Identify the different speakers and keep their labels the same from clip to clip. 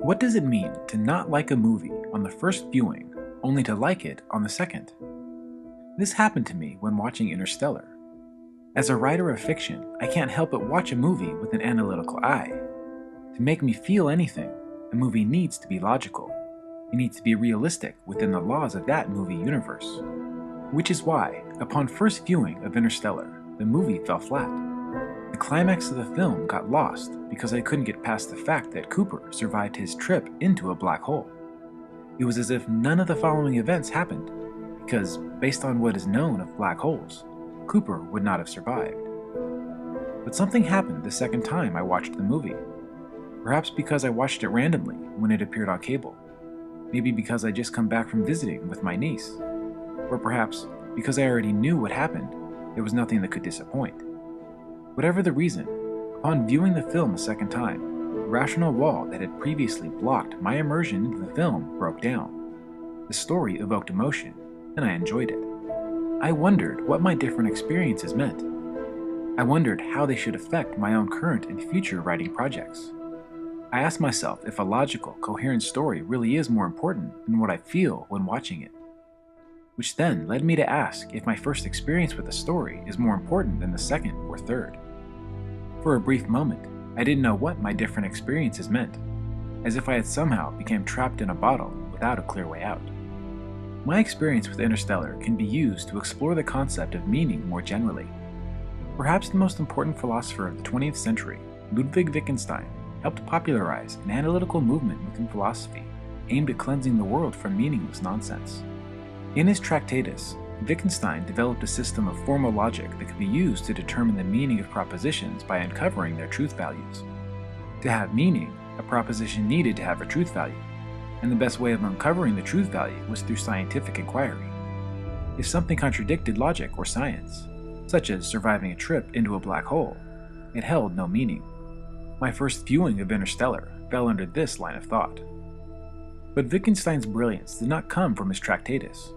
Speaker 1: What does it mean to not like a movie on the first viewing, only to like it on the second? This happened to me when watching Interstellar. As a writer of fiction, I can't help but watch a movie with an analytical eye. To make me feel anything, a movie needs to be logical. It needs to be realistic within the laws of that movie universe. Which is why, upon first viewing of Interstellar, the movie fell flat. The climax of the film got lost because I couldn't get past the fact that Cooper survived his trip into a black hole. It was as if none of the following events happened, because based on what is known of black holes, Cooper would not have survived. But something happened the second time I watched the movie. Perhaps because I watched it randomly when it appeared on cable. Maybe because I just come back from visiting with my niece. Or perhaps because I already knew what happened, there was nothing that could disappoint. Whatever the reason, upon viewing the film a second time, the rational wall that had previously blocked my immersion into the film broke down. The story evoked emotion, and I enjoyed it. I wondered what my different experiences meant. I wondered how they should affect my own current and future writing projects. I asked myself if a logical, coherent story really is more important than what I feel when watching it. Which then led me to ask if my first experience with a story is more important than the second or third. For a brief moment, I didn't know what my different experiences meant, as if I had somehow become trapped in a bottle without a clear way out. My experience with Interstellar can be used to explore the concept of meaning more generally. Perhaps the most important philosopher of the 20th century, Ludwig Wittgenstein, helped popularize an analytical movement within philosophy aimed at cleansing the world from meaningless nonsense. In his Tractatus, Wittgenstein developed a system of formal logic that could be used to determine the meaning of propositions by uncovering their truth values. To have meaning, a proposition needed to have a truth value, and the best way of uncovering the truth value was through scientific inquiry. If something contradicted logic or science, such as surviving a trip into a black hole, it held no meaning. My first viewing of Interstellar fell under this line of thought. But Wittgenstein's brilliance did not come from his Tractatus.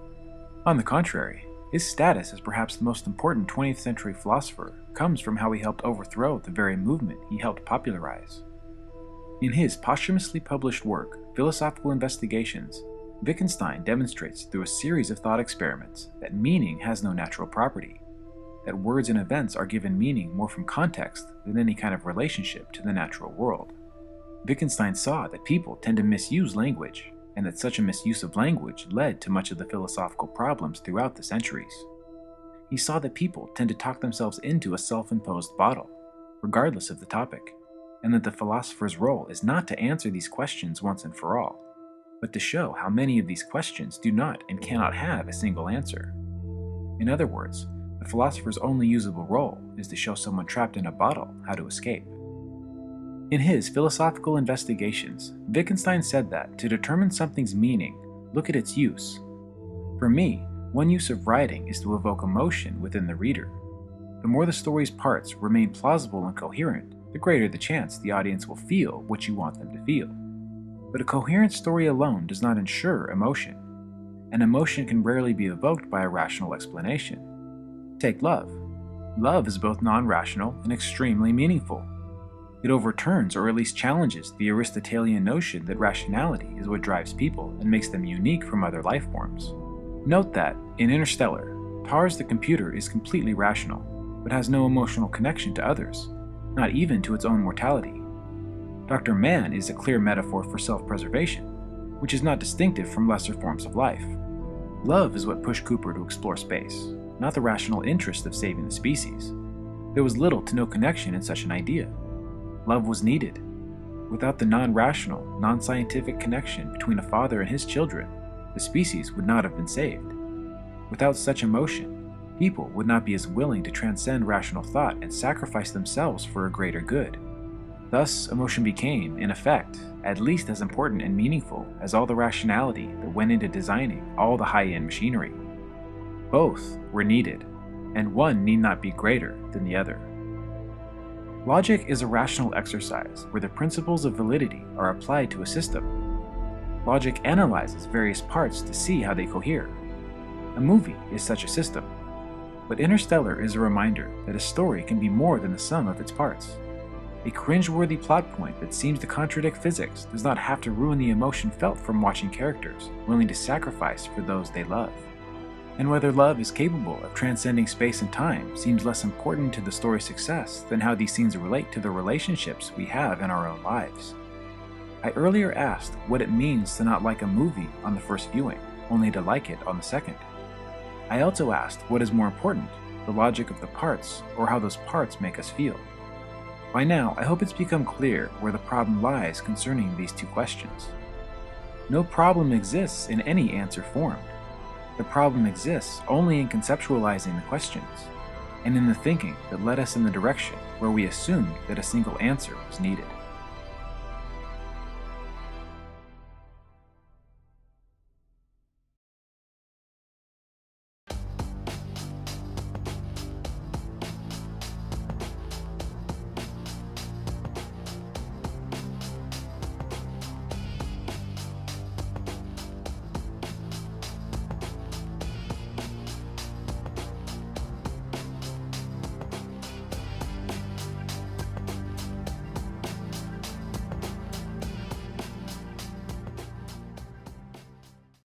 Speaker 1: On the contrary, his status as perhaps the most important 20th century philosopher comes from how he helped overthrow the very movement he helped popularize. In his posthumously published work, Philosophical Investigations, Wittgenstein demonstrates through a series of thought experiments that meaning has no natural property, that words and events are given meaning more from context than any kind of relationship to the natural world. Wittgenstein saw that people tend to misuse language, and that such a misuse of language led to much of the philosophical problems throughout the centuries. He saw that people tend to talk themselves into a self-imposed bottle, regardless of the topic, and that the philosopher's role is not to answer these questions once and for all, but to show how many of these questions do not and cannot have a single answer. In other words, the philosopher's only usable role is to show someone trapped in a bottle how to escape. In his Philosophical Investigations, Wittgenstein said that to determine something's meaning, look at its use. For me, one use of writing is to evoke emotion within the reader. The more the story's parts remain plausible and coherent, the greater the chance the audience will feel what you want them to feel. But a coherent story alone does not ensure emotion. An emotion can rarely be evoked by a rational explanation. Take love. Love is both non-rational and extremely meaningful. It overturns or at least challenges the Aristotelian notion that rationality is what drives people and makes them unique from other life forms. Note that, in Interstellar, Tars the computer is completely rational, but has no emotional connection to others, not even to its own mortality. Dr. Mann is a clear metaphor for self-preservation, which is not distinctive from lesser forms of life. Love is what pushed Cooper to explore space, not the rational interest of saving the species. There was little to no connection in such an idea. Love was needed. Without the non-rational, non-scientific connection between a father and his children, the species would not have been saved. Without such emotion, people would not be as willing to transcend rational thought and sacrifice themselves for a greater good. Thus, emotion became, in effect, at least as important and meaningful as all the rationality that went into designing all the high-end machinery. Both were needed, and one need not be greater than the other. Logic is a rational exercise where the principles of validity are applied to a system. Logic analyzes various parts to see how they cohere. A movie is such a system, but Interstellar is a reminder that a story can be more than the sum of its parts. A cringeworthy plot point that seems to contradict physics does not have to ruin the emotion felt from watching characters willing to sacrifice for those they love. And whether love is capable of transcending space and time seems less important to the story's success than how these scenes relate to the relationships we have in our own lives. I earlier asked what it means to not like a movie on the first viewing, only to like it on the second. I also asked what is more important, the logic of the parts or how those parts make us feel. By now, I hope it's become clear where the problem lies concerning these two questions. No problem exists in any answer formed. The problem exists only in conceptualizing the questions, and in the thinking that led us in the direction where we assumed that a single answer was needed.